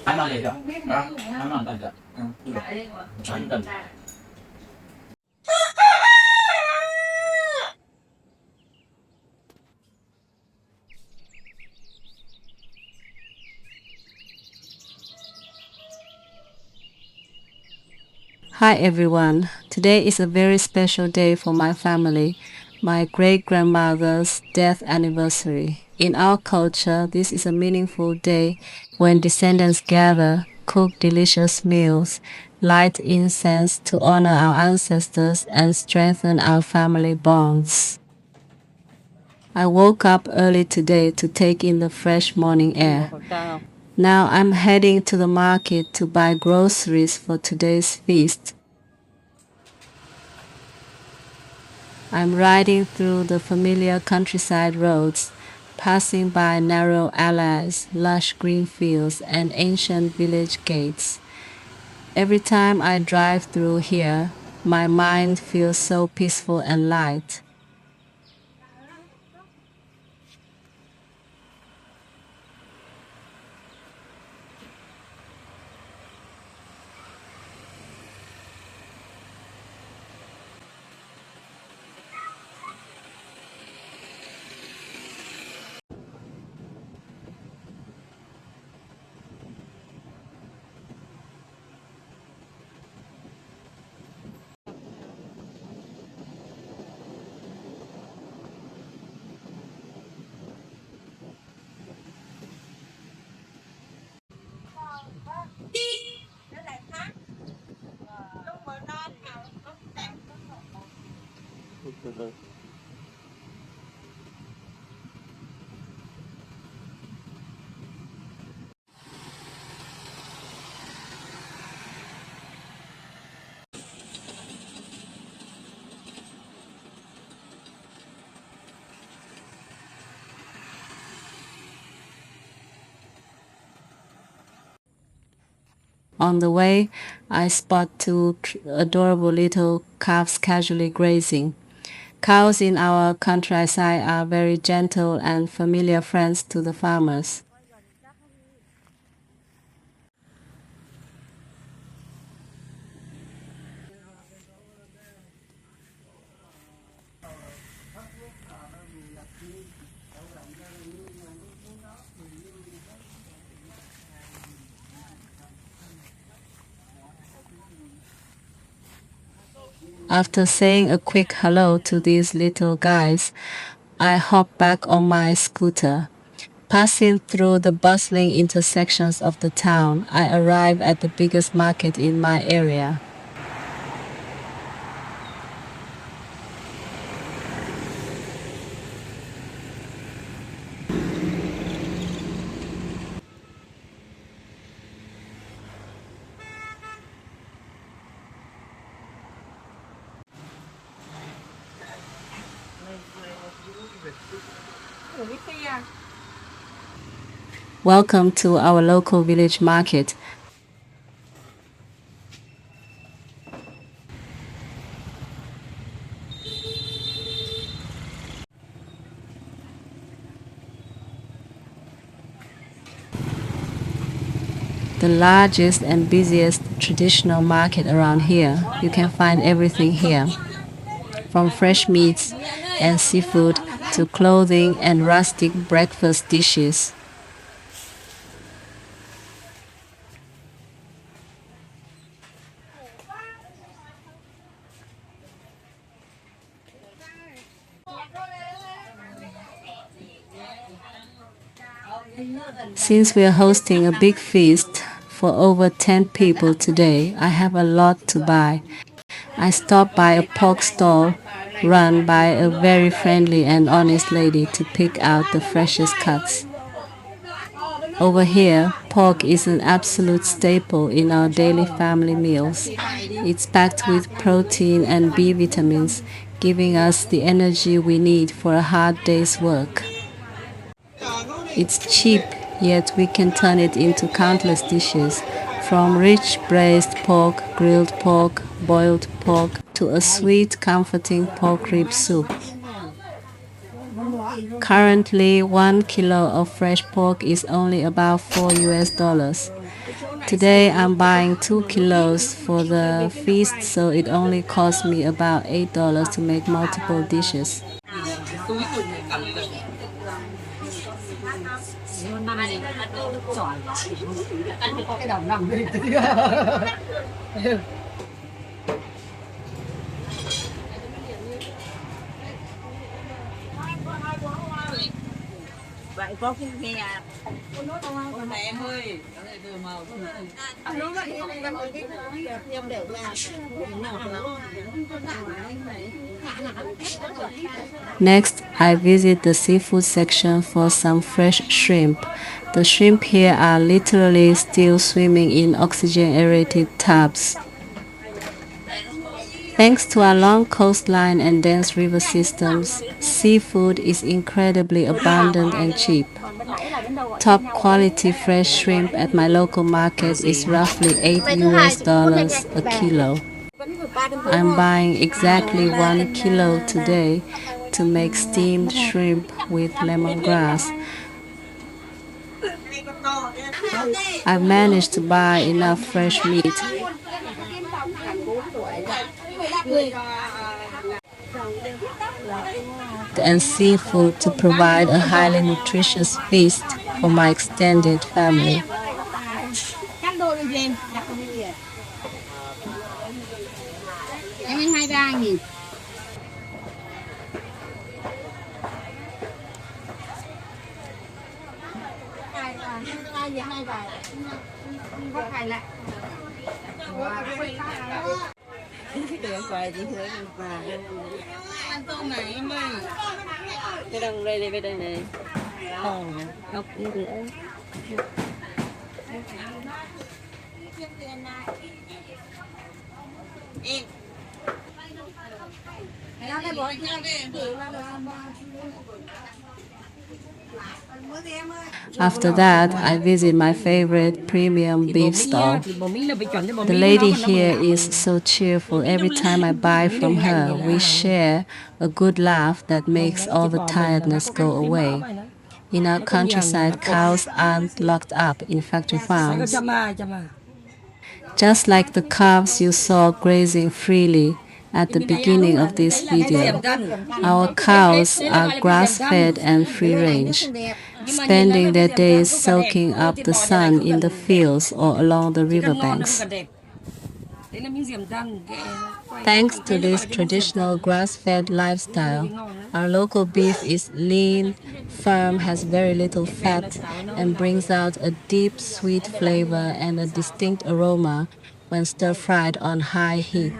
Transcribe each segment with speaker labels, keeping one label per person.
Speaker 1: Ăn non gì chưa? Hả? Ăn non tận chưa? Ăn tận.
Speaker 2: Hi everyone. Today is a very special day for my family, my great-grandmother's death anniversary. In our culture, this is a meaningful day when descendants gather, cook delicious meals, light incense to honor our ancestors and strengthen our family bonds. I woke up early today to take in the fresh morning air. Now I'm heading to the market to buy groceries for today's feast. I'm riding through the familiar countryside roads, passing by narrow alleys, lush green fields, and ancient village gates. Every time I drive through here, my mind feels so peaceful and light. On the way, I spot two adorable little calves casually grazing. Cows in our countryside are very gentle and familiar friends to the farmers. After saying a quick hello to these little guys, I hop back on my scooter. Passing through the bustling intersections of the town, I arrive at the biggest market in my area. Welcome to our local village market. The largest and busiest traditional market around here. You can find everything here, from fresh meats and seafood to clothing and rustic breakfast dishes. Since we are hosting a big feast for over 10 people today, I have a lot to buy. I stopped by a pork stall run by a very friendly and honest lady to pick out the freshest cuts. Over here, pork is an absolute staple in our daily family meals. It's packed with protein and B vitamins, giving us the energy we need for a hard day's work. It's cheap, yet we can turn it into countless dishes, from rich braised pork, grilled pork, boiled pork, to a sweet, comforting pork rib soup. Currently, 1 kilo of fresh pork is only about $4 US. Today I'm buying 2 kilos for the feast, so it only cost me about $8 to make multiple dishes.
Speaker 3: Vậy có cái nghe con này em ơi
Speaker 2: Next, I visit the seafood section for some fresh shrimp. The shrimp here are literally still swimming in oxygen-aerated tubs. Thanks to our long coastline and dense river systems, seafood is incredibly abundant and cheap. Top quality fresh shrimp at my local market is roughly $8 a kilo. I'm buying exactly 1 kilo today to make steamed shrimp with lemongrass. I've managed to buy enough fresh meat and seafood to provide a highly nutritious feast for my extended family.
Speaker 3: ăn tôm này em ơi
Speaker 2: Cái đồng đây bên đây này. Học như thế. After that, I visit my favorite premium beef stall. The lady here is so cheerful. Every time I buy from her, we share a good laugh that makes all the tiredness go away. In our countryside, cows aren't locked up in factory farms. Just like the calves you saw grazing freely at the beginning of this video, our cows are grass-fed and free-range, spending their days soaking up the sun in the fields or along the riverbanks. Thanks to this traditional grass-fed lifestyle, our local beef is lean, firm, has very little fat, and brings out a deep, sweet flavor and a distinct aroma when stir-fried on high heat.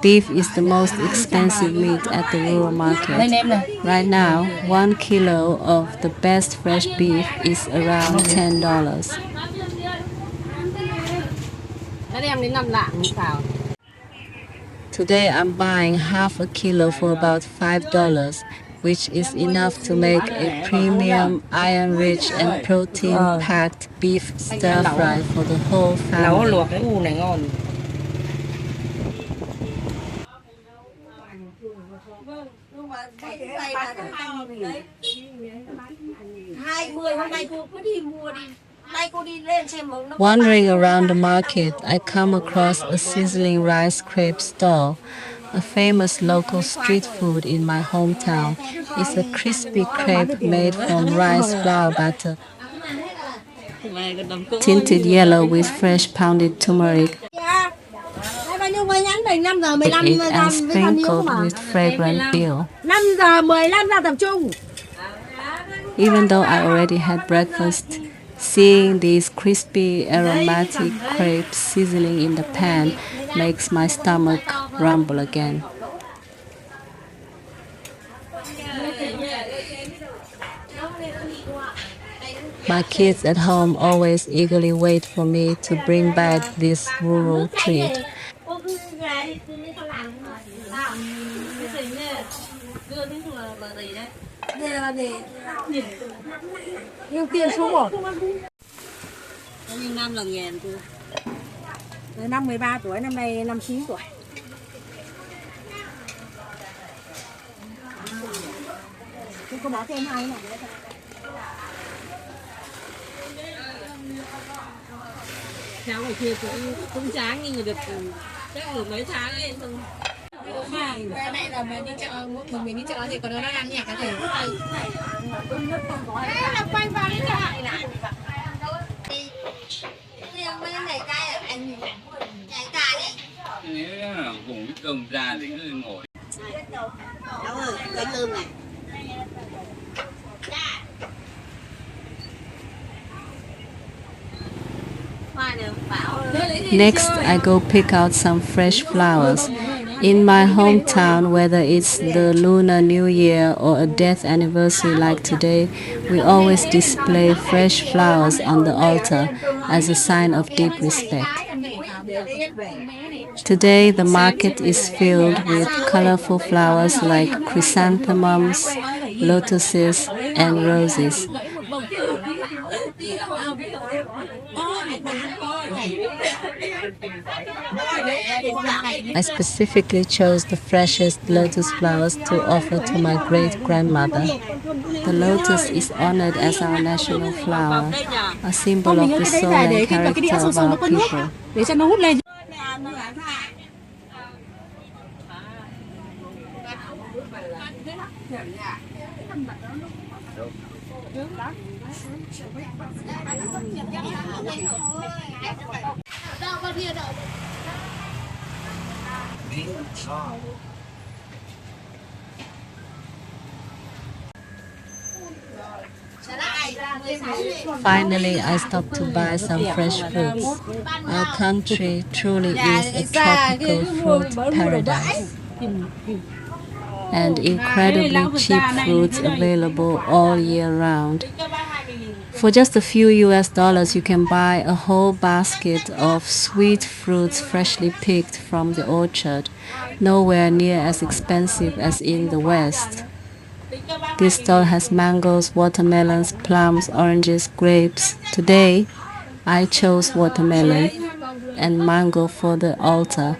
Speaker 2: Beef is the most expensive meat at the rural market. Right now, 1 kilo of the best fresh beef is around $10. Today I'm buying half a kilo for about $5, which is enough to make a premium, iron-rich and protein-packed beef stir-fry for the whole family. Wandering around the market, I come across a sizzling rice crepe stall. A famous local street food in my hometown is a crispy crepe made from rice flour batter, tinted yellow with fresh pounded turmeric, and sprinkled with fragrant dill. Even though I already had breakfast, seeing these crispy, aromatic crepes sizzling in the pan makes my stomach rumble again. My kids at home always eagerly wait for me to bring back this rural treat.
Speaker 3: Năm lần nghèo tôi. Năm 13 tuổi, năm nay năm 9 tuổi. Cô bỏ thêm hai này.
Speaker 4: Cháu ở kia cũng chán nhưng mà được chắc ở mấy tháng ấy xong.
Speaker 3: Ba mẹ là mình đi chợ, một mình đi chợ thì còn nó đang ăn nhạc cái gì. Quay vào đi chợ này. Mấy này cái anh nhảy ca đi.
Speaker 5: Nếu là cũng cầm ra thì cứ ngồi.
Speaker 3: Đâu rồi, cái lương này.
Speaker 2: Next, I go pick out some fresh flowers. In my hometown, whether it's the Lunar New Year or a death anniversary like today, we always display fresh flowers on the altar as a sign of deep respect. Today, the market is filled with colorful flowers like chrysanthemums, lotuses, and roses. I specifically chose the freshest lotus flowers to offer to my great-grandmother. The lotus is honored as our national flower, a symbol of the soul and character of our people.
Speaker 3: Để cho nó hút lên.
Speaker 2: Finally, I stopped to buy some fresh fruits. Our country truly is a tropical fruit paradise, and incredibly cheap fruits available all year round. For just a few US dollars, you can buy a whole basket of sweet fruits freshly picked from the orchard, nowhere near as expensive as in the West. This store has mangoes, watermelons, plums, oranges, grapes. Today, I chose watermelon and mango for the altar.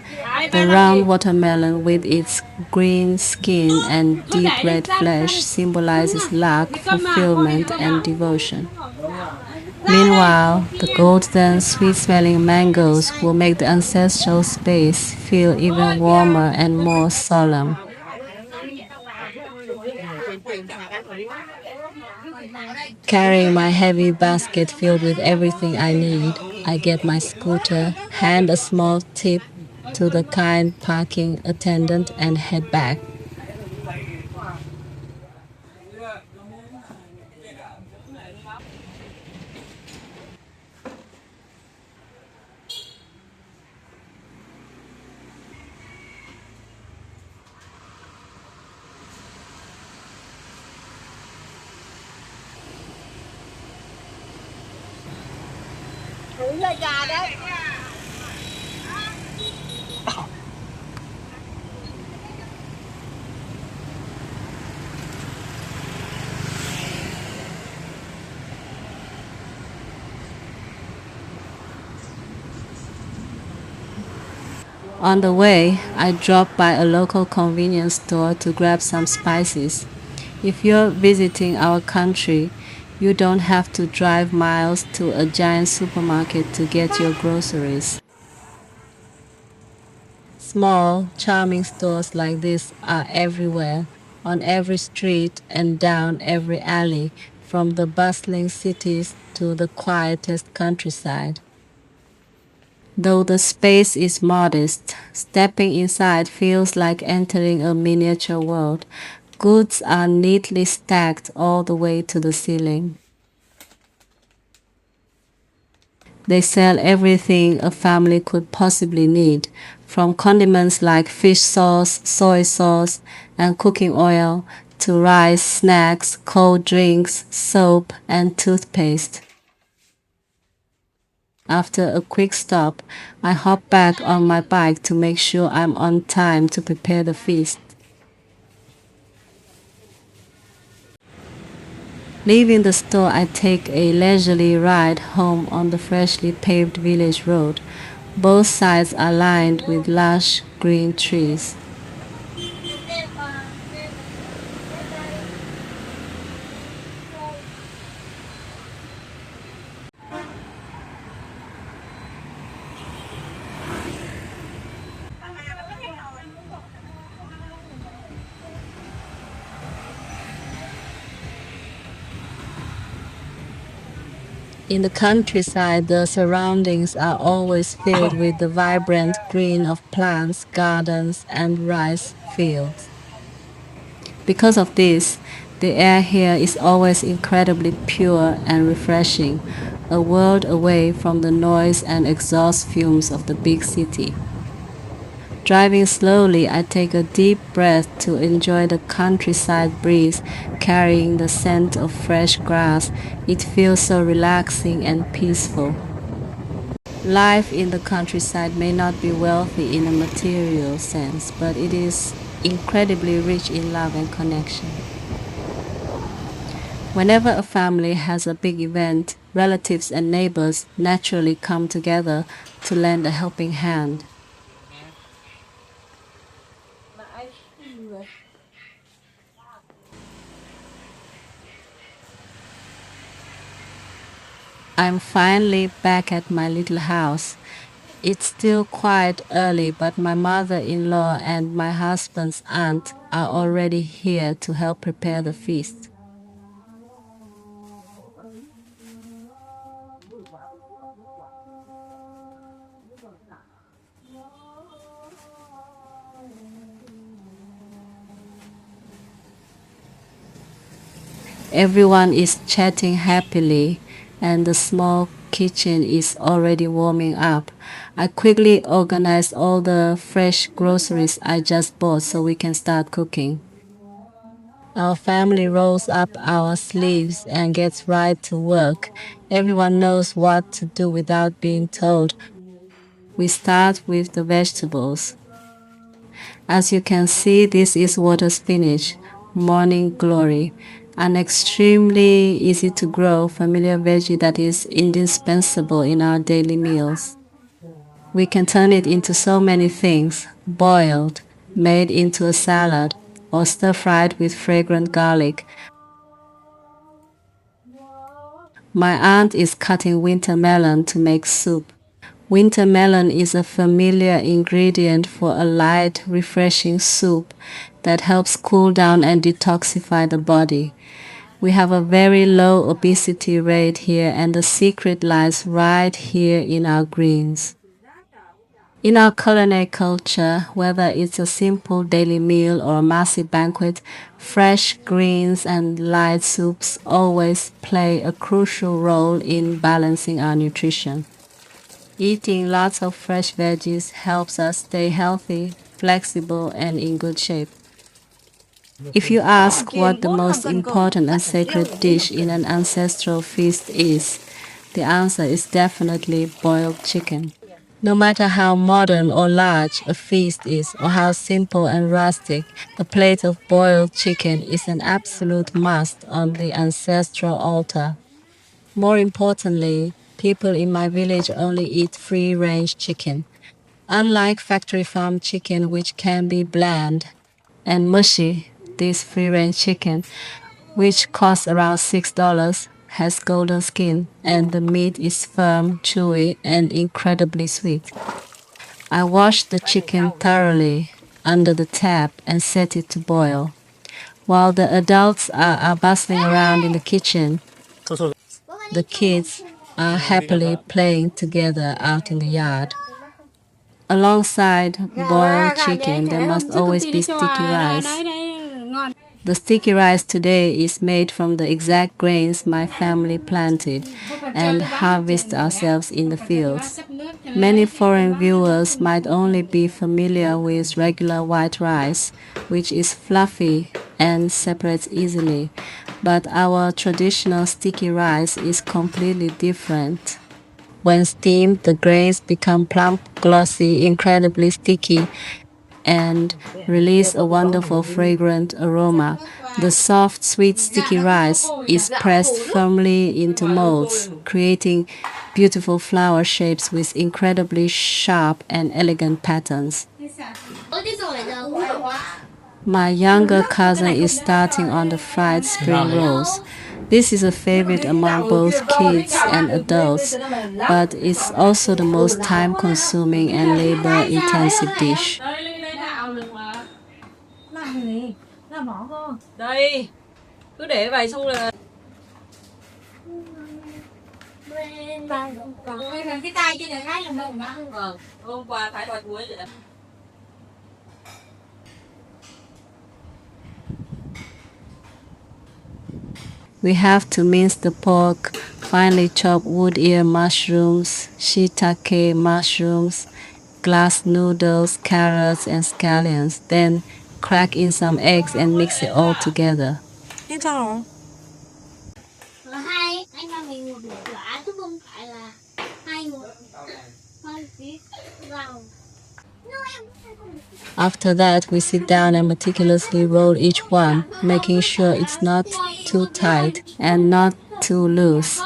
Speaker 2: The round watermelon with its green skin and deep red flesh symbolizes luck, fulfillment, and devotion. Meanwhile, the golden, sweet-smelling mangoes will make the ancestral space feel even warmer and more solemn. Carrying my heavy basket filled with everything I need, I get my scooter, hand a small tip to the kind parking attendant, and head back. On the way, I dropped by a local convenience store to grab some spices. If you're visiting our country, you don't have to drive miles to a giant supermarket to get your groceries. Small, charming stores like this are everywhere, on every street and down every alley, from the bustling cities to the quietest countryside. Though the space is modest, stepping inside feels like entering a miniature world. Goods are neatly stacked all the way to the ceiling. They sell everything a family could possibly need, from condiments like fish sauce, soy sauce, and cooking oil, to rice, snacks, cold drinks, soap, and toothpaste. After a quick stop, I hop back on my bike to make sure I'm on time to prepare the feast. Leaving the store, I take a leisurely ride home on the freshly paved village road. Both sides are lined with lush green trees. In the countryside, the surroundings are always filled with the vibrant green of plants, gardens, and rice fields. Because of this, the air here is always incredibly pure and refreshing, a world away from the noise and exhaust fumes of the big city. Driving slowly, I take a deep breath to enjoy the countryside breeze carrying the scent of fresh grass. It feels so relaxing and peaceful. Life in the countryside may not be wealthy in a material sense, but it is incredibly rich in love and connection. Whenever a family has a big event, relatives and neighbors naturally come together to lend a helping hand. I'm finally back at my little house. It's still quite early, but my mother-in-law and my husband's aunt are already here to help prepare the feast. Everyone is chatting happily, and the small kitchen is already warming up. I quickly organized all the fresh groceries I just bought so we can start cooking. Our family rolls up our sleeves and gets right to work. Everyone knows what to do without being told. We start with the vegetables. As you can see, this is water spinach, morning glory, an extremely easy to grow familiar veggie that is indispensable in our daily meals. We can turn it into so many things: boiled, made into a salad, or stir-fried with fragrant garlic. My aunt is cutting winter melon to make soup. Winter melon is a familiar ingredient for a light, refreshing soup that helps cool down and detoxify the body. We have a very low obesity rate here, and the secret lies right here in our greens. In our culinary culture, whether it's a simple daily meal or a massive banquet, fresh greens and light soups always play a crucial role in balancing our nutrition. Eating lots of fresh veggies helps us stay healthy, flexible, and in good shape. If you ask what the most important and sacred dish in an ancestral feast is, the answer is definitely boiled chicken. No matter how modern or large a feast is, or how simple and rustic, a plate of boiled chicken is an absolute must on the ancestral altar. More importantly, people in my village only eat free-range chicken. Unlike factory farm chicken, which can be bland and mushy, this free-range chicken, which costs around $6, has golden skin, and the meat is firm, chewy, and incredibly sweet. I washed the chicken thoroughly under the tap and set it to boil. While the adults are bustling around in the kitchen, the kids are happily playing together out in the yard. Alongside boiled chicken, there must always be sticky rice. The sticky rice today is made from the exact grains my family planted and harvested ourselves in the fields. Many foreign viewers might only be familiar with regular white rice, which is fluffy and separates easily, but our traditional sticky rice is completely different. When steamed, the grains become plump, glossy, incredibly sticky, and release a wonderful fragrant aroma. The soft, sweet, sticky rice is pressed firmly into molds, creating beautiful flower shapes with incredibly sharp and elegant patterns. My younger cousin is starting on the fried spring rolls. This is a favorite among both kids and adults, but it's also the most time-consuming and labor-intensive dish.
Speaker 4: Đây, cứ để vậy xong là
Speaker 3: Cái tay trên này cái là mông á.
Speaker 4: Hôm qua phải vào cuối rồi.
Speaker 2: We have to mince the pork, finely chop wood ear mushrooms, shiitake mushrooms, glass noodles, carrots, and scallions. Then crack in some eggs and mix it all together.
Speaker 3: Thế sao rồi?
Speaker 6: Hai anh em mình một buổi quả chứ không phải là hai người hai tí vào.
Speaker 2: After that, we sit down and meticulously roll each one, making sure it's not too tight and not too loose.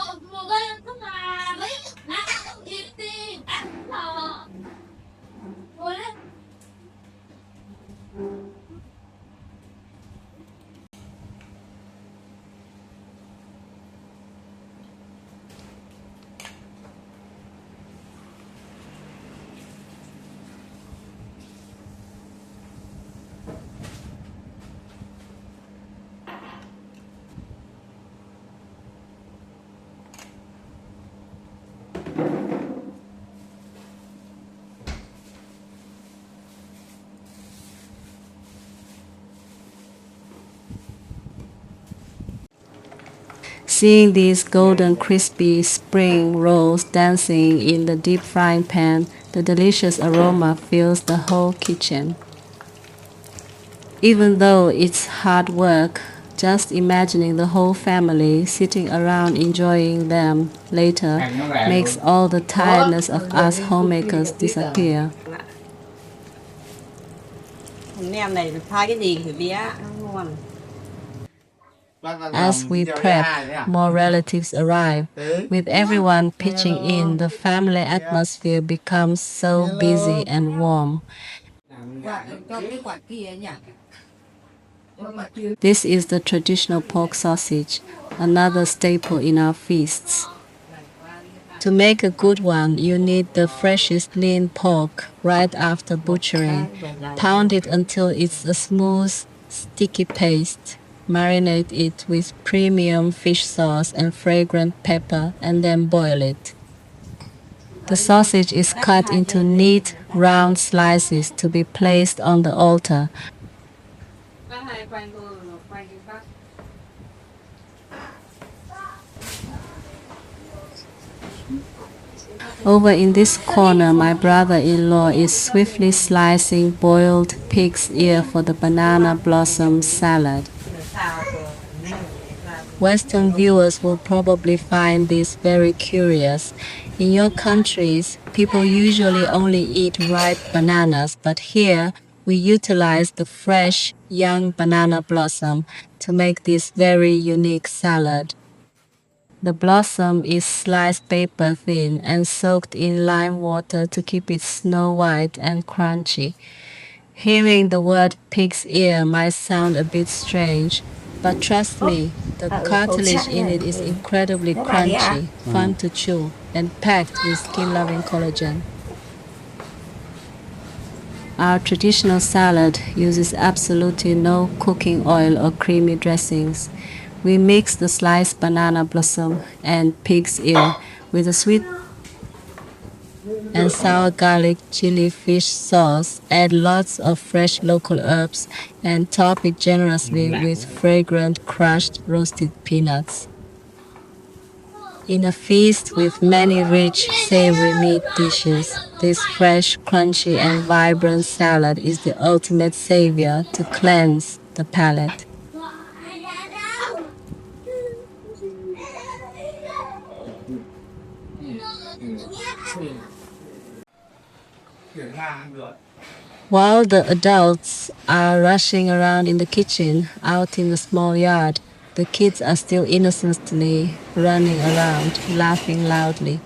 Speaker 2: Seeing these golden crispy spring rolls dancing in the deep frying pan, the delicious aroma fills the whole kitchen. Even though it's hard work, just imagining the whole family sitting around enjoying them later makes all the tiredness of us homemakers disappear.
Speaker 4: Nem này pha cái gì thì bé ngon.
Speaker 2: As we prep, more relatives arrive. With everyone pitching in, the family atmosphere becomes so busy and warm. This is the traditional pork sausage, another staple in our feasts. To make a good one, you need the freshest lean pork right after butchering. Pound it until it's a smooth, sticky paste. Marinate it with premium fish sauce and fragrant pepper and then boil it. The sausage is cut into neat, round slices to be placed on the altar. Over in this corner, my brother-in-law is swiftly slicing boiled pig's ear for the banana blossom salad. Western viewers will probably find this very curious. In your countries, people usually only eat ripe bananas, but here we utilize the fresh, young banana blossom to make this very unique salad. The blossom is sliced paper thin and soaked in lime water to keep it snow white and crunchy. Hearing the word pig's ear might sound a bit strange, but trust me, the cartilage in it is incredibly crunchy, fun to chew, and packed with skin-loving collagen. Our traditional salad uses absolutely no cooking oil or creamy dressings. We mix the sliced banana blossom and pig's ear with a sweet and sour garlic chili fish sauce, add lots of fresh local herbs, and top it generously with fragrant crushed roasted peanuts. In a feast with many rich, savory meat dishes, this fresh, crunchy, and vibrant salad is the ultimate savior to cleanse the palate. While the adults are rushing around in the kitchen, out in the small yard, the kids are still innocently running around, laughing loudly.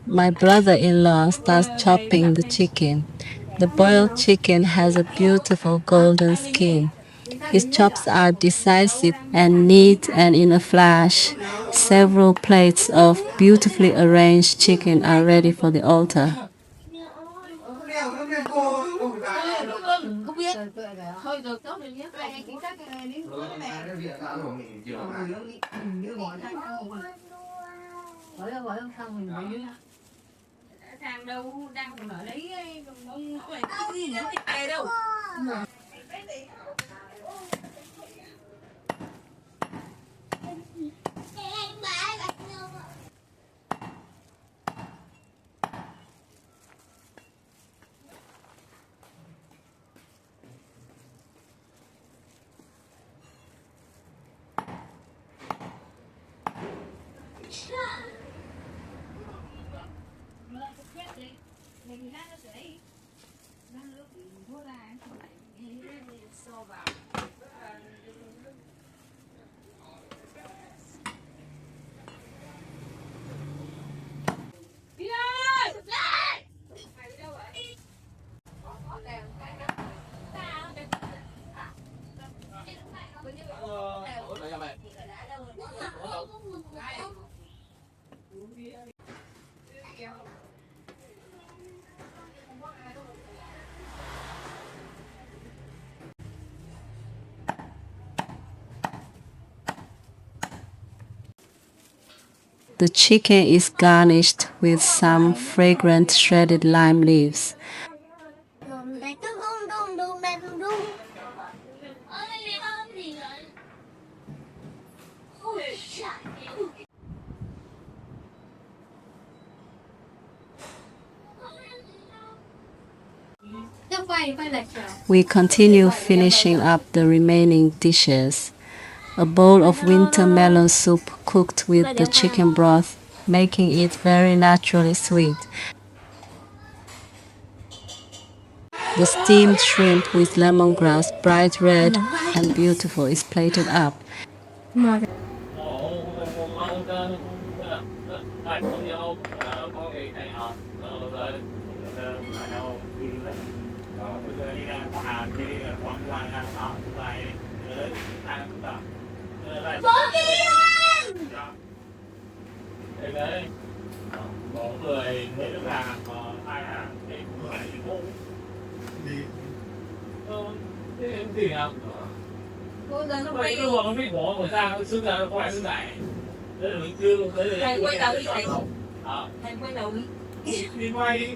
Speaker 2: My brother-in-law starts chopping the chicken. The boiled chicken has a beautiful golden skin. His chops are decisive and neat, and in a flash, several plates of beautifully arranged chicken are ready for the altar.
Speaker 4: Không biết. Thôi được tốt rồi nhé. Gọi ông xong mình phải dưới. Thằng đâu đang còn ở đấy, ông có cái gì nữa thì đâu.
Speaker 2: The chicken is garnished with some fragrant shredded lime leaves. We continue finishing up the remaining dishes. A bowl of winter melon soup cooked with the chicken broth, making it very naturally sweet. The steamed shrimp with lemongrass, bright red and beautiful, is plated up.
Speaker 1: Gì không? Mấy cái luồng nó bị bỏ của ta nó xứng ra nó quay xứng lại. Đấy là mình chưa thầy quay đầu đi thầy. Thầy quay đầu đi. Đi quay đi.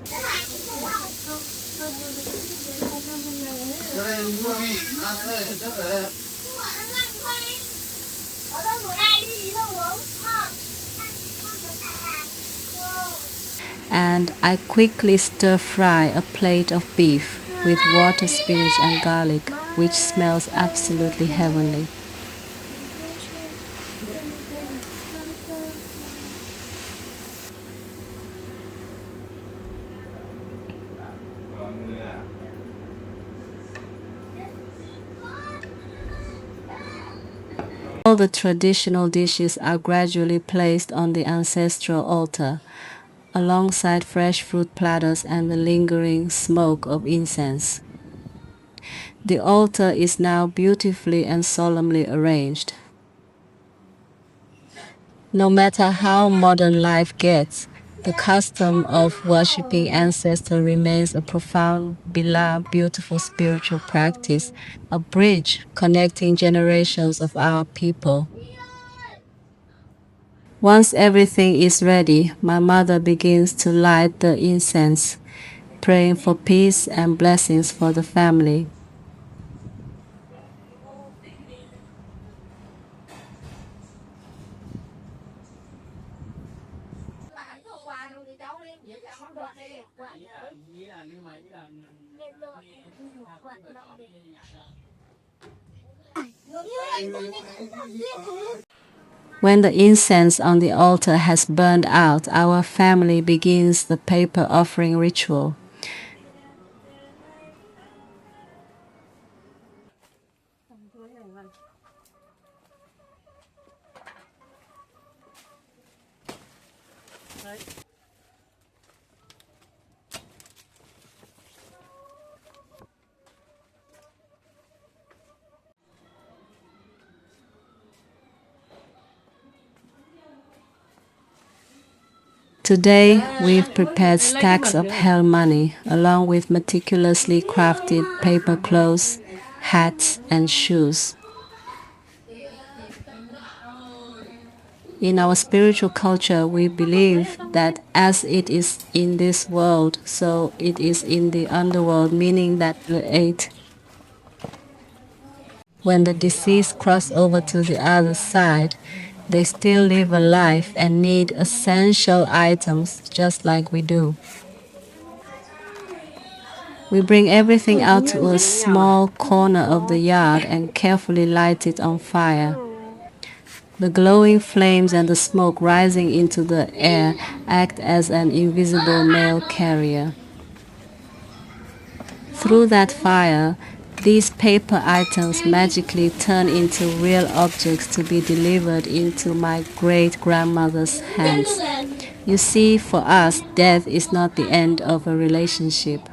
Speaker 2: And I quickly stir fry a plate of beef with water spinach and garlic, which smells absolutely heavenly. All the traditional dishes are gradually placed on the ancestral altar, alongside fresh fruit platters and the lingering smoke of incense. The altar is now beautifully and solemnly arranged. No matter how modern life gets, the custom of worshipping ancestors remains a profound, beloved, beautiful spiritual practice, a bridge connecting generations of our people. Once everything is ready, my mother begins to light the incense, praying for peace and blessings for the family. When the incense on the altar has burned out, our family begins the paper offering ritual. Today, we've prepared stacks of hell money, along with meticulously crafted paper clothes, hats, and shoes. In our spiritual culture, we believe that as it is in this world, so it is in the underworld, meaning that when the deceased cross over to the other side, they still live a life and need essential items just like we do. We bring everything out to a small corner of the yard and carefully light it on fire. The glowing flames and the smoke rising into the air act as an invisible mail carrier. Through that fire, these paper items magically turn into real objects to be delivered into my great-grandmother's hands. You see, for us, death is not the end of a relationship.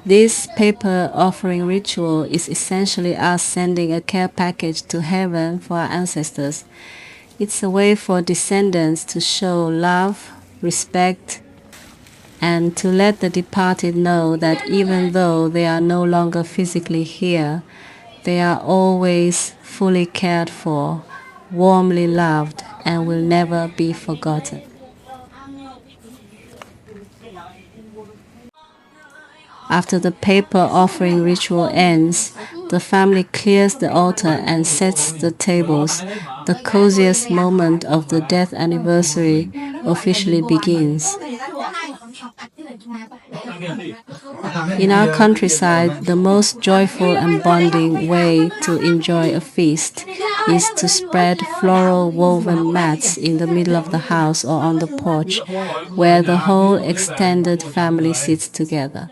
Speaker 2: This paper offering ritual is essentially us sending a care package to heaven for our ancestors. It's a way for descendants to show love, respect, and to let the departed know that even though they are no longer physically here, they are always fully cared for, warmly loved, and will never be forgotten. After the paper offering ritual ends, the family clears the altar and sets the tables. The coziest moment of the death anniversary officially begins. In our countryside, the most joyful and bonding way to enjoy a feast is to spread floral woven mats in the middle of the house or on the porch, where the whole extended family sits together.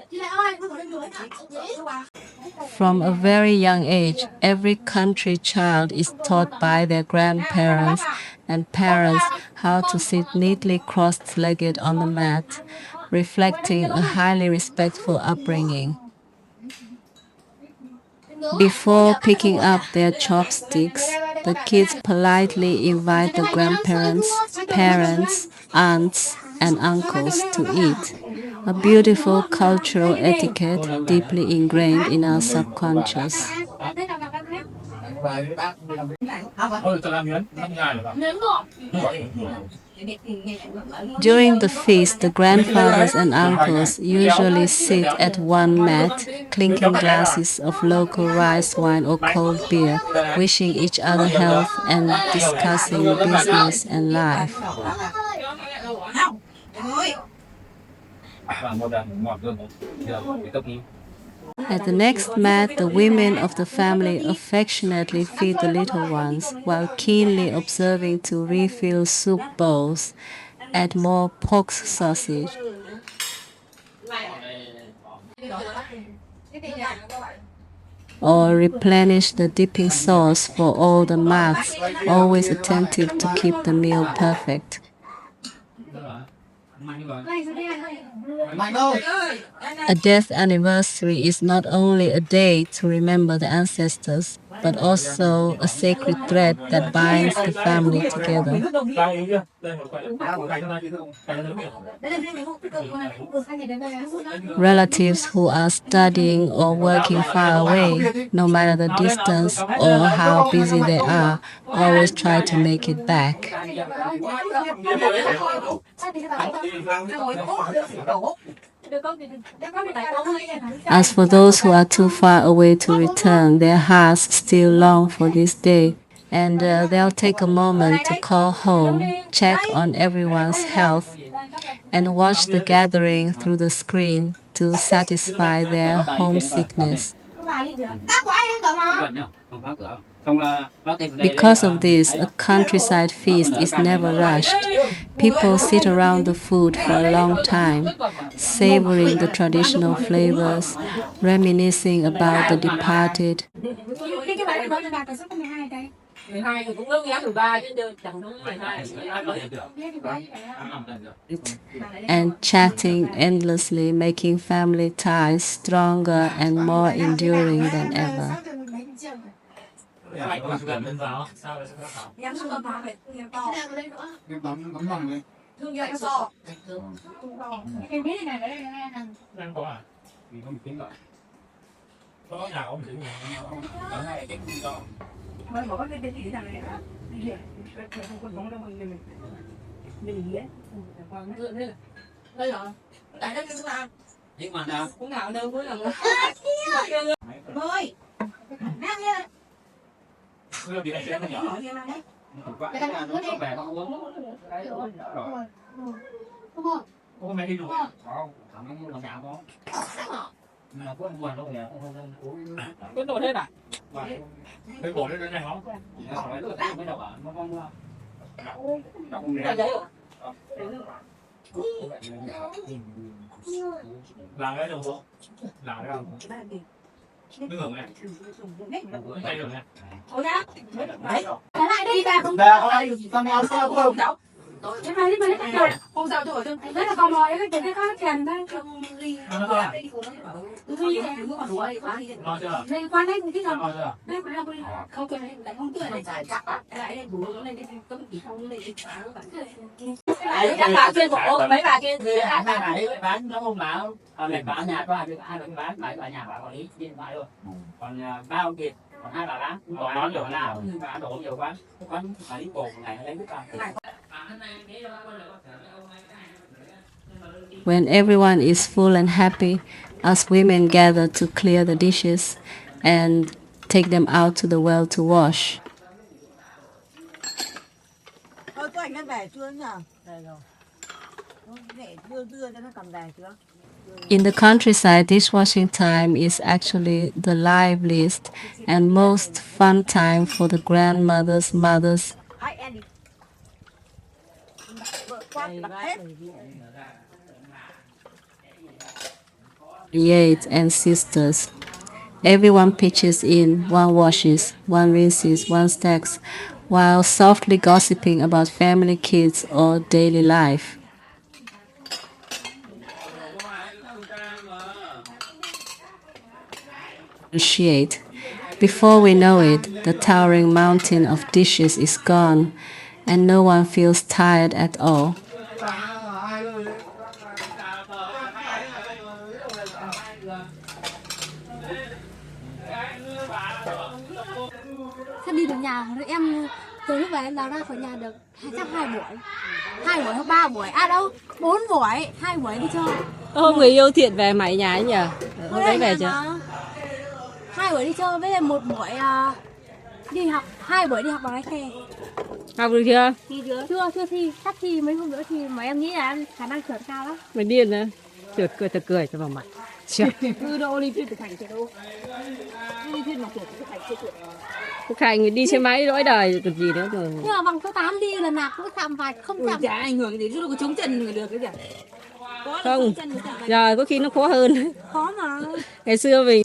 Speaker 2: From a very young age, every country child is taught by their grandparents and parents how to sit neatly cross-legged on the mat, reflecting a highly respectful upbringing. Before picking up their chopsticks, the kids politely invite the grandparents, parents, aunts, and uncles to eat. A beautiful cultural etiquette deeply ingrained in our subconscious. During the feast, the grandfathers and uncles usually sit at one mat, clinking glasses of local rice wine or cold beer, wishing each other health and discussing business and life. At the next mat, the women of the family affectionately feed the little ones, while keenly observing to refill soup bowls, add more pork sausage, or replenish the dipping sauce for all the mouths, always attentive to keep the meal perfect. A death anniversary is not only a day to remember the ancestors, but also a sacred thread that binds the family together. Relatives who are studying or working far away, no matter the distance or how busy they are, always try to make it back. As for those who are too far away to return, their hearts still long for this day, and they'll take a moment to call home, check on everyone's health, and watch the gathering through the screen to satisfy their homesickness. Because of this, a countryside feast is never rushed. People sit around the food for a long time, savoring the traditional flavors, reminiscing about the departed, and chatting endlessly, making family ties stronger and more enduring than ever.
Speaker 1: Gần lên vào. Sao lại sẽ vào?
Speaker 3: Em xuống cầm vào em to.
Speaker 7: Em tắm bằng đấy.
Speaker 3: Thương em to.
Speaker 4: Em biết này đây này.
Speaker 1: Đang có à?
Speaker 7: Vì không tính lại.
Speaker 1: Có nhà ông tính
Speaker 7: Ở ngay cái khu đó.
Speaker 3: Mới bỏ cái gì thế này. Đi đi. Không có giống đâu mình. Mình ấy. Quang nữa đây. Đây rồi. Tại đây cũng làm.
Speaker 7: Nhưng mà nào?
Speaker 3: Cũng nào đâu mới là. Bơi. Nam nha.
Speaker 1: Đưa đi anh sẽ nhỏ.
Speaker 7: Vậy là nó có vẻ không uống. Rồi.
Speaker 1: Hôm nay đi đủ.
Speaker 7: Không, thằng nó làm nhà có. Nhưng mà có anh quần đâu kìa, không uống.
Speaker 1: Cái đồ thế này. Cái bộ đấy này không?
Speaker 7: Phải lúc đó mới đâu ạ, nó không đâu.
Speaker 1: Làm cái đồng bộ. Làm cái không? Nước hưởng này. Tay được này.
Speaker 3: Thôi ra. Đấy. Trở lại đi bà.
Speaker 7: Không ra, con nào sao không đâu.
Speaker 3: Thế mà đi mà không sao tôi ở trong rất là con mồi cái khác kèm đây.
Speaker 1: Ngon chưa?
Speaker 3: Đây quan đấy cái nào?
Speaker 1: Ngon chưa?
Speaker 3: Đây không cần lại không tươi này dài chắc lại đây bù nó lên đây có gì không lên đi bán bạn. Các bà kia của mấy bà kia thì
Speaker 7: Hai bà ấy bán nó không bảo. Mẹ bà nhà có ai bán bà nhà bà quản lý trên bà luôn. Còn ba ông kia, còn hai bà bán. Còn nói nhiều nào, bà đổ nhiều quá. Quán phải bồn này lấy cái con.
Speaker 2: When everyone is full and happy, us women gather to clear the dishes and take them out to the well to wash.
Speaker 3: Thôi có anh nó về chưa nhỉ? Về rồi. Để đưa cho nó cầm về chưa?
Speaker 2: In the countryside, dishwashing time is actually the liveliest and most fun time for the grandmothers, mothers, aides, and sisters. Everyone pitches in, one washes, one rinses, one stacks, while softly gossiping about family, kids, or daily life. Appreciate. Before we know it, the towering mountain of dishes is gone, and no one feels tired at all.
Speaker 6: Sắp đi được nhà rồi em từ lúc về em vào ra khỏi nhà được chắc 2 buổi hoặc 3 buổi đâu 4 buổi 2 buổi đi chơi.
Speaker 2: Hôm người yêu Thiện về mày nhà ấy nhỉ? Hôm đấy về chưa?
Speaker 6: 2 buổi đi chơi với lại 1 buổi đi học, 2 buổi đi học bằng lái xe.
Speaker 2: Học được chưa?
Speaker 6: Thi chưa thi, sắp thi mấy hôm nữa thì mà em nghĩ là em khả năng trượt cao lắm.
Speaker 2: Mày điên à? Trượt cười cho vào mặt.
Speaker 3: Cứ đâu Olympic thực hành chưa đâu. Olympic mà trượt thực hành chưa trượt.
Speaker 2: Thực hành đi xe máy đỗi đời được gì nữa mà.
Speaker 6: Nhưng mà bằng số 8 đi lần nào cũng chạm vạch không chạm.
Speaker 3: Chả ảnh hưởng gì, chứ có chống chân người được cái gì.
Speaker 2: Không, giờ có khi nó khó hơn.
Speaker 6: Khó mà.
Speaker 2: Ngày xưa mình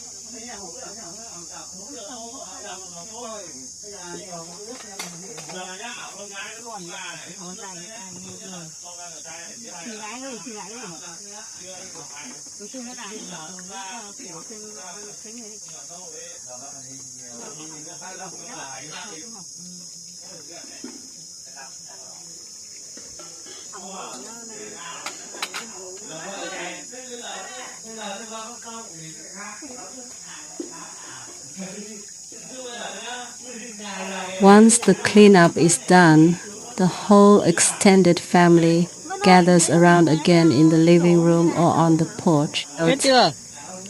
Speaker 2: Once the cleanup is done, the whole extended family gathers around again in the living room or on the porch.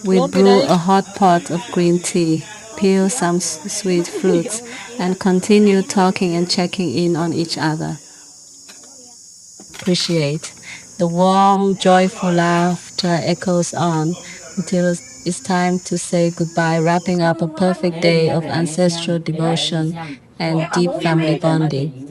Speaker 2: We brew a hot pot of green tea, peel some sweet fruits, and continue talking and checking in on each other. Appreciate. The warm, joyful laughter echoes on until it's time to say goodbye, wrapping up a perfect day of ancestral devotion and deep family bonding.